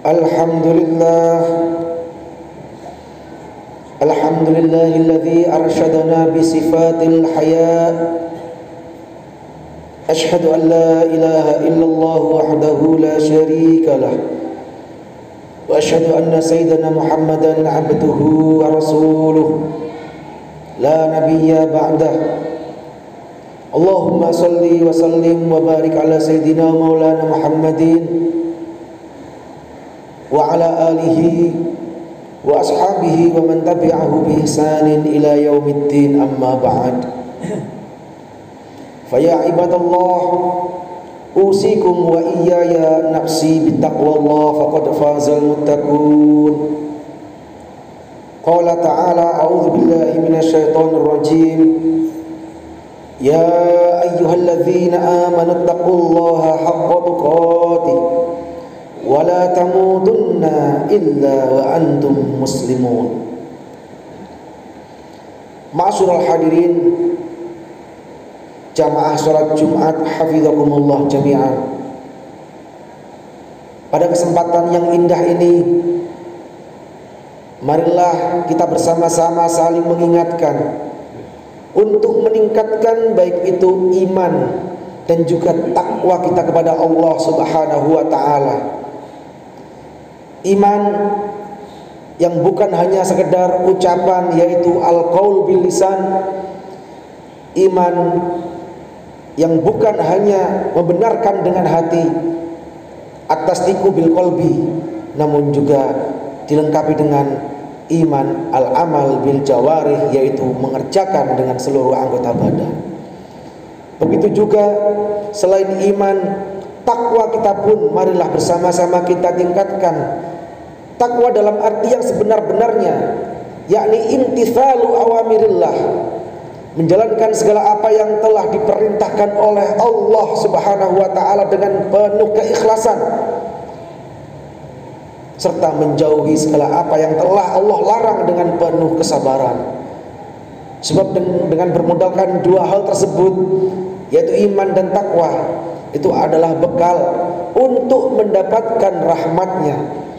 Alhamdulillah, alhamdulillahilladzi arsyadana bisifatil haya. Ashhadu an la ilaha illallah wahdahu la syarika lah, wa ashhadu anna sayyidana Muhammadan abduhu wa rasuluh la nabiyya ba'dah. Allahumma salli wa sallim wa barik ala sayyidina maulana Muhammadin wa ala alihi wa ashabihi wa man tabi'ahu bi ihsanin ila yaumiddin, amma ba'd. Fa ya ibadallah, usikum wa iyaya nafsi bittaqwallah faqad fazal muttaqun. Qala ta'ala, a'udzu billahi minasyaitonir rajim. Ya ayyuhalladzina amanu taqullaha haqqa tuqatih wa la tamutunna illa wa antum muslimun. Ma'asyiral hadirin jamaah salat Jumat hafizakumullah jami'an. Pada kesempatan yang indah ini, marilah kita bersama-sama saling mengingatkan untuk meningkatkan baik itu iman dan juga takwa kita kepada Allah Subhanahu wa ta'ala. Iman yang bukan hanya sekedar ucapan, yaitu al-qaul bil lisan. Iman yang bukan hanya membenarkan dengan hati, at-tasdiqu bil qalbi, namun juga dilengkapi dengan iman al-amal bil jawarih, yaitu mengerjakan dengan seluruh anggota badan. Begitu juga selain iman, takwa kita pun marilah bersama-sama kita tingkatkan. Takwa dalam arti yang sebenar-benarnya, yakni imtithalu awamirillah, menjalankan segala apa yang telah diperintahkan oleh Allah Subhanahu wa ta'ala dengan penuh keikhlasan, serta menjauhi segala apa yang telah Allah larang dengan penuh kesabaran. Sebab dengan bermodalkan dua hal tersebut, yaitu iman dan takwa, itu adalah bekal untuk mendapatkan rahmatnya,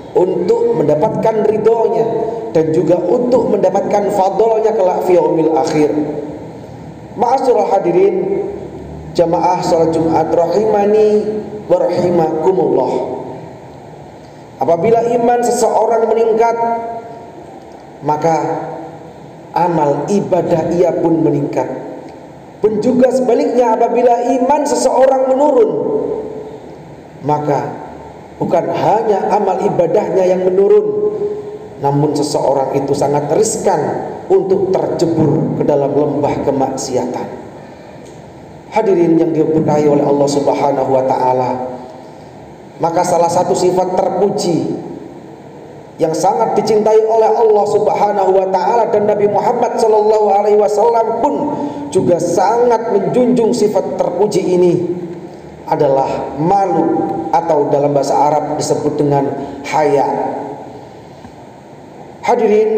untuk mendapatkan ridhonya, dan juga untuk mendapatkan fadlnya kelak fi yaumil akhir. Ma'asyiral hadirin jamaah salat Jumat rahimani wa rahimakumullah. Apabila iman seseorang meningkat, maka amal ibadah ia pun meningkat. Pun juga sebaliknya, apabila iman seseorang menurun, maka bukan hanya amal ibadahnya yang menurun, namun seseorang itu sangat riskan untuk terjebur ke dalam lembah kemaksiatan. Hadirin yang diberkahi oleh Allah Subhanahu wa ta'ala, maka salah satu sifat terpuji yang sangat dicintai oleh Allah Subhanahu wa ta'ala dan Nabi Muhammad sallallahu alaihi wasallam pun juga sangat menjunjung sifat terpuji ini adalah malu, atau dalam bahasa Arab disebut dengan haya. Hadirin,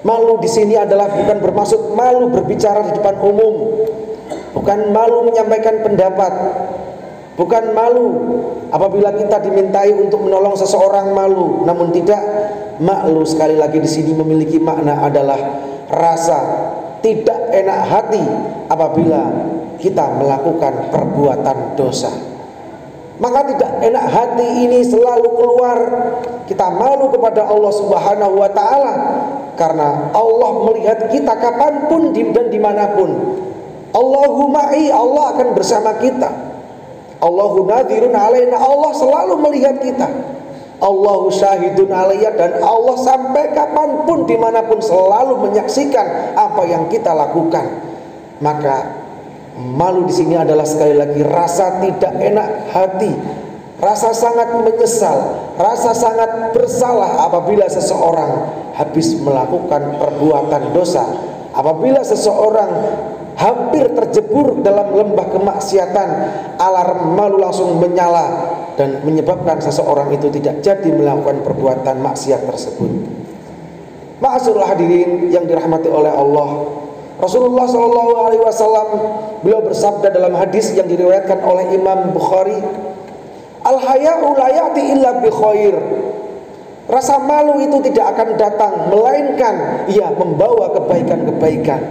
malu di sini adalah bukan bermaksud malu berbicara di depan umum, bukan malu menyampaikan pendapat, bukan malu apabila kita dimintai untuk menolong seseorang malu, namun tidak. Malu sekali lagi di sini memiliki makna adalah rasa tidak enak hati apabila kita melakukan perbuatan dosa. Maka tidak enak hati ini selalu keluar, kita malu kepada Allah Subhanahu wa ta'ala, karena Allah melihat kita kapanpun dan dimanapun. Allahu ma'i, Allah akan bersama kita. Allahu nadhirun alaina, Allah selalu melihat kita. Allahu syahidun alayya, dan Allah sampai kapanpun dimanapun selalu menyaksikan apa yang kita lakukan. Maka malu di sini adalah sekali lagi rasa tidak enak hati, rasa sangat menyesal, rasa sangat bersalah apabila seseorang habis melakukan perbuatan dosa, apabila seseorang hampir terjebur dalam lembah kemaksiatan, alarm malu langsung menyala dan menyebabkan seseorang itu tidak jadi melakukan perbuatan maksiat tersebut. Ma'asyiral hadirin yang dirahmati oleh Allah, Rasulullah SAW beliau bersabda dalam hadis yang diriwayatkan oleh Imam Bukhari, Al-haya'u la ya'ti illa bi khair. Rasa malu itu tidak akan datang melainkan ia membawa kebaikan-kebaikan.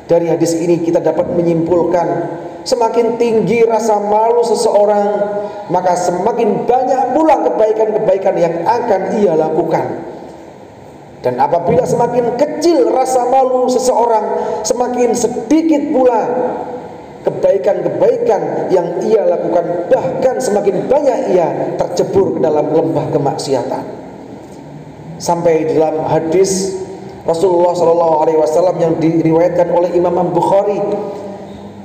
Dari hadis ini kita dapat menyimpulkan, semakin tinggi rasa malu seseorang, maka semakin banyak pula kebaikan-kebaikan yang akan ia lakukan. Dan apabila semakin kecil rasa malu seseorang, semakin sedikit pula kebaikan-kebaikan yang ia lakukan, bahkan semakin banyak ia terjebur ke dalam lembah kemaksiatan. Sampai dalam hadis Rasulullah SAW yang diriwayatkan oleh Imam Bukhari,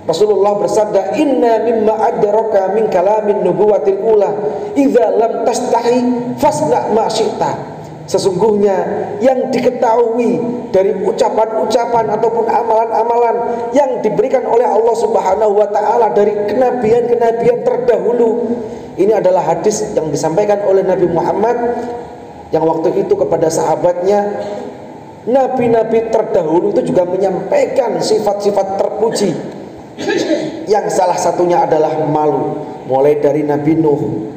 Rasulullah bersabda, "Inna mimma adraka min kalamin nubuwatil ula, idza lam tastahi fasna ma syi'ta." Sesungguhnya yang diketahui dari ucapan-ucapan ataupun amalan-amalan yang diberikan oleh Allah Subhanahu wa taala dari kenabian-kenabian terdahulu, ini adalah hadis yang disampaikan oleh Nabi Muhammad yang waktu itu kepada sahabatnya. Nabi-nabi terdahulu itu juga menyampaikan sifat-sifat terpuji, yang salah satunya adalah malu. Mulai dari Nabi Nuh,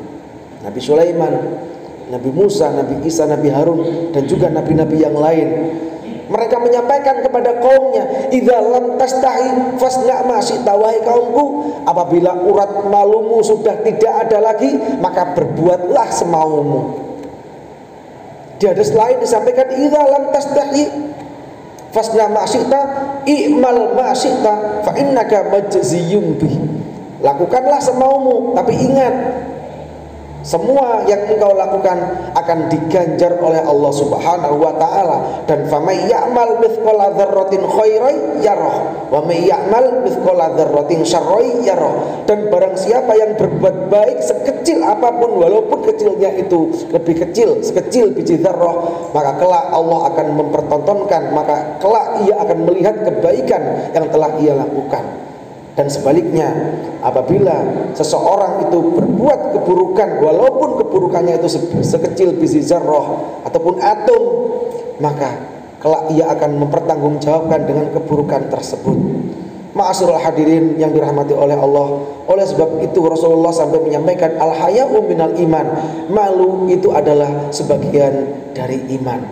Nabi Sulaiman, Nabi Musa, Nabi Isa, Nabi Harun, dan juga nabi-nabi yang lain. Mereka menyampaikan kepada kaumnya, "Idza lam tastahi fasna' ma syi'ta." Wahai kaumku, apabila urat malumu sudah tidak ada lagi, maka berbuatlah semaumu. Di hadis lain disampaikan, "Idza lam tastahi fasna' ma syi'ta, i'mal ma syi'ta fa innaka majziyun bih." Lakukanlah semaumu, tapi ingat, semua yang engkau lakukan akan diganjar oleh Allah Subhanahu wa taala. Dan famay ya'mal mithqala dzarratin khairan yarah wa may ya'mal mithqala dzarratin syarran yarah. Dan barang siapa yang berbuat baik sekecil apapun, walaupun kecilnya itu lebih kecil, sekecil biji dzarrah, maka kelak Allah akan mempertontonkan, maka kelak ia akan melihat kebaikan yang telah ia lakukan. Dan sebaliknya, apabila seseorang itu berbuat keburukan, walaupun keburukannya itu sekecil biji zarrah ataupun atom, maka kelak ia akan mempertanggungjawabkan dengan keburukan tersebut. Ma'asyiral hadirin yang dirahmati oleh Allah, oleh sebab itu Rasulullah sampai menyampaikan, al-haya'u minal iman. Malu itu adalah sebagian dari iman.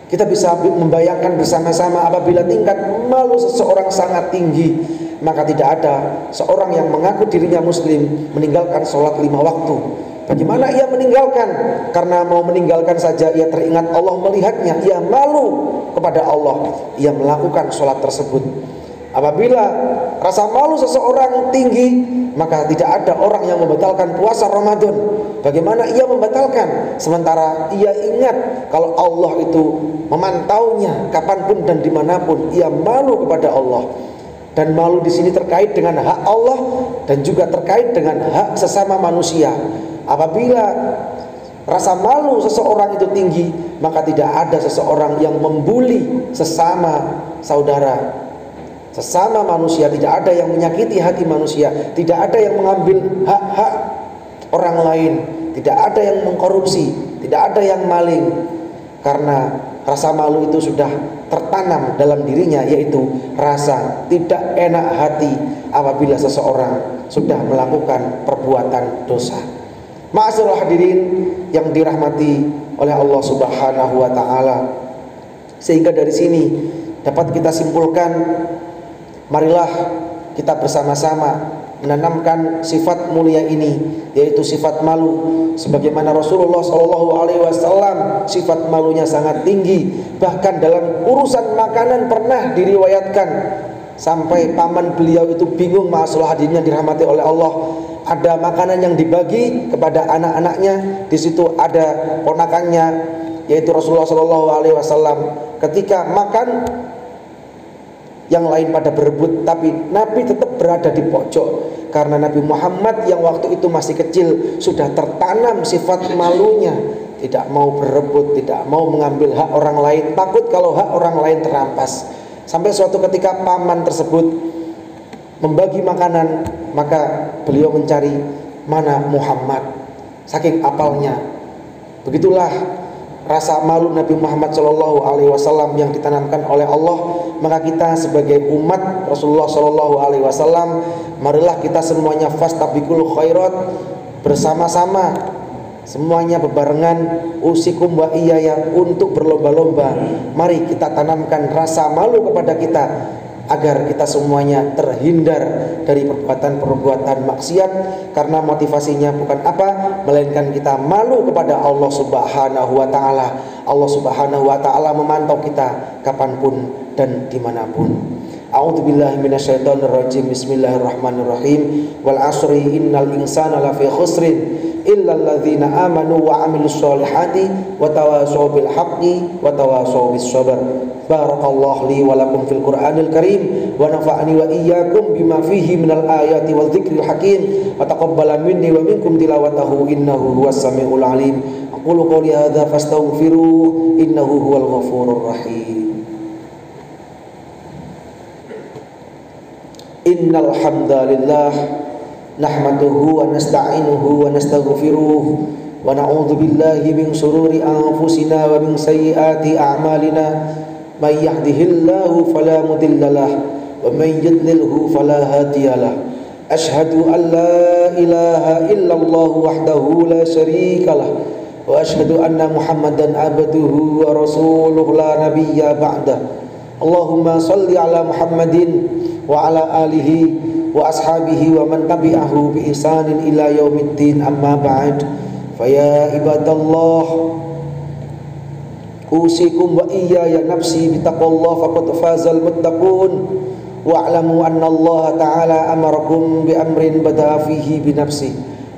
Kita bisa membayangkan bersama-sama, apabila tingkat malu seseorang sangat tinggi, maka tidak ada seorang yang mengaku dirinya muslim meninggalkan sholat 5 waktu. Bagaimana ia meninggalkan? Karena mau meninggalkan saja ia teringat Allah melihatnya, ia malu kepada Allah, ia melakukan sholat tersebut. Apabila rasa malu seseorang tinggi, maka tidak ada orang yang membatalkan puasa Ramadan. Bagaimana ia membatalkan? Sementara ia ingat kalau Allah itu memantaunya kapanpun dan dimanapun, ia malu kepada Allah. Dan malu di sini terkait dengan hak Allah dan juga terkait dengan hak sesama manusia. Apabila rasa malu seseorang itu tinggi, maka tidak ada seseorang yang membuli sesama saudara, sesama manusia. Tidak ada yang menyakiti hati manusia, tidak ada yang mengambil hak-hak orang lain, tidak ada yang mengkorupsi, tidak ada yang maling. Karena rasa malu itu sudah tertanam dalam dirinya, yaitu rasa tidak enak hati apabila seseorang sudah melakukan perbuatan dosa. Ma'asyiral hadirin yang dirahmati oleh Allah Subhanahu wa taala. Sehingga dari sini dapat kita simpulkan, marilah kita bersama-sama menanamkan sifat mulia ini, yaitu sifat malu. Sebagaimana Rasulullah SAW sifat malunya sangat tinggi. Bahkan dalam urusan makanan pernah diriwayatkan sampai paman beliau itu bingung. Ma'asyiral hadirin yang dirahmati oleh Allah, ada makanan yang dibagi kepada anak-anaknya, di situ ada ponakannya, yaitu Rasulullah SAW. Ketika makan, yang lain pada berebut, tapi Nabi tetap berada di pojok. Karena Nabi Muhammad yang waktu itu masih kecil sudah tertanam sifat malunya, tidak mau berebut, tidak mau mengambil hak orang lain, takut kalau hak orang lain terampas. Sampai suatu ketika paman tersebut membagi makanan, maka beliau mencari mana Muhammad, saking apalnya. Begitulah rasa malu Nabi Muhammad SAW yang ditanamkan oleh Allah. Maka kita sebagai umat Rasulullah SAW, marilah kita semuanya fastabiqul khairat, bersama-sama, semuanya bebarengan, usikum wa iyaya, untuk berlomba-lomba. Mari kita tanamkan rasa malu kepada kita, agar kita semuanya terhindar dari perbuatan-perbuatan maksiat, karena motivasinya bukan apa, melainkan kita malu kepada Allah Subhanahu wa ta'ala. Allah Subhanahu wa ta'ala memantau kita kapanpun dan dimanapun. A'udzubillahi minasyaitonirrajim. Bismillahirrahmanirrahim. Wal 'asri innal insana lafi khusrin illal ladzina amanu wa 'amilus solihati wa tawashaw bil haqqi wa tawashaw bis sabr. Barakallahu li wa lakum fil Qur'anil Karim wa nafa'ani wa iyyakum bima fihi minal ayati wa dzikril hakim wa taqabbala minni wa minkum tilawatahu innahu huwas samiul alim. Aqulu qouli hadza fastaghfiru innahu huwal ghafurur rahim. Innal hamdalillah nahmaduhu wa nasta'inuhu wa nastaghfiruh wa na'udzu billahi min shururi anfusina wa min sayyiati a'malina. May yahdihillahu fala mudilla lahu wa may yudlilhu fala hadiya lahu. Asyhadu an la ilaha illallah wahdahu la syarika lahu wa asyhadu anna Muhammadan abduhu wa rasuluhu la nabiyya ba'dah. Allahumma shalli ala Muhammadin wa ala alihi wa ashabihi wa man tabi'ahu bi ihsanin ila yaumiddin, amma ba'd. Fa ya ibadallah, usikum wa iyaya nafsi bitaqwallah faqad fazal muttaqun. Wa'lamu anna Allah ta'ala amarakum bi amrin bada'a fihi bi nafsi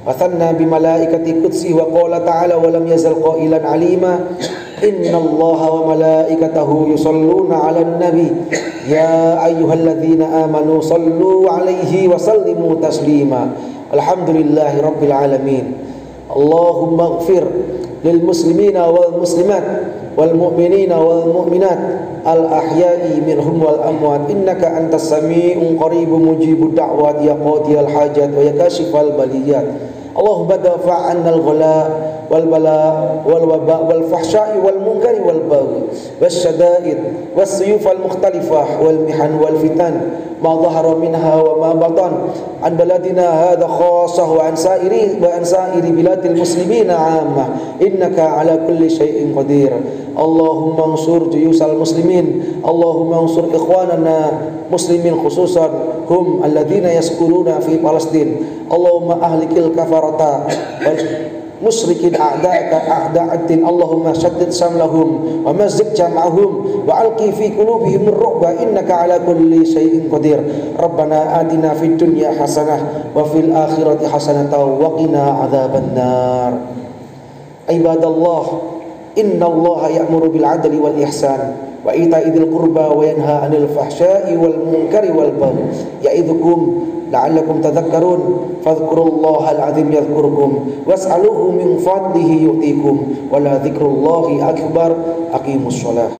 wa thanna bi malaikati qudsi wa qala ta'ala wa lam yazal qailan alima inna Allah wa malaikatahu yusalluna 'alan nabi ya ayyuhalladzina amanu sallu 'alaihi wa sallimu taslima. Alhamdulillahi rabbil alamin. Allahumma ighfir lil muslimina wal muslimat wal mu'minina wal mu'minat al ahya'i minhum wal amwat innaka antas sami'un qaribun mujibud da'wat ya qadiyal hajat wa ya kashifal baliyat. Allahumma dafa' 'annal ghala wal bala wal waba wal fahsya'i wal munkari wal baghi wasyada'id wasyuyuf al mukhtalifah wal mihan wal fitan ma dhahara minha wa ma batan an baladina hadha khassah wa an sa'iri biladil muslimina 'ammah innaka 'ala kulli syai'in qadir. Allahumma ansur juyusal muslimin, Allahumma ansur ikhwanana muslimin khususan hum alladhina yaskuruna fi Palestin. Allahumma ahlikil kafarata wal musyrikin a'da'aka a'da'addin. Allahumma shaddid samlahum wa mazzik jam'ahum wa alqi fi qulubihim ar-ru'ba innaka 'ala kulli syai'in qadir. Rabbana atina fid dunya hasanah wa fil akhirati hasanatan wa qina adzabannar. Ibadallah, innallaha ya'muru bil 'adli wal ihsan wa ita'i dzil qurba wa yanha 'anil fahsya'i wal munkari wal baghi ya'idzukum la'allakum tadhakkarun. Fadhkurullahal 'azim yadhkurkum was'aluhu min fadlihi yu'tikum wa la dzikrullahi akbar. Aqimus shalah.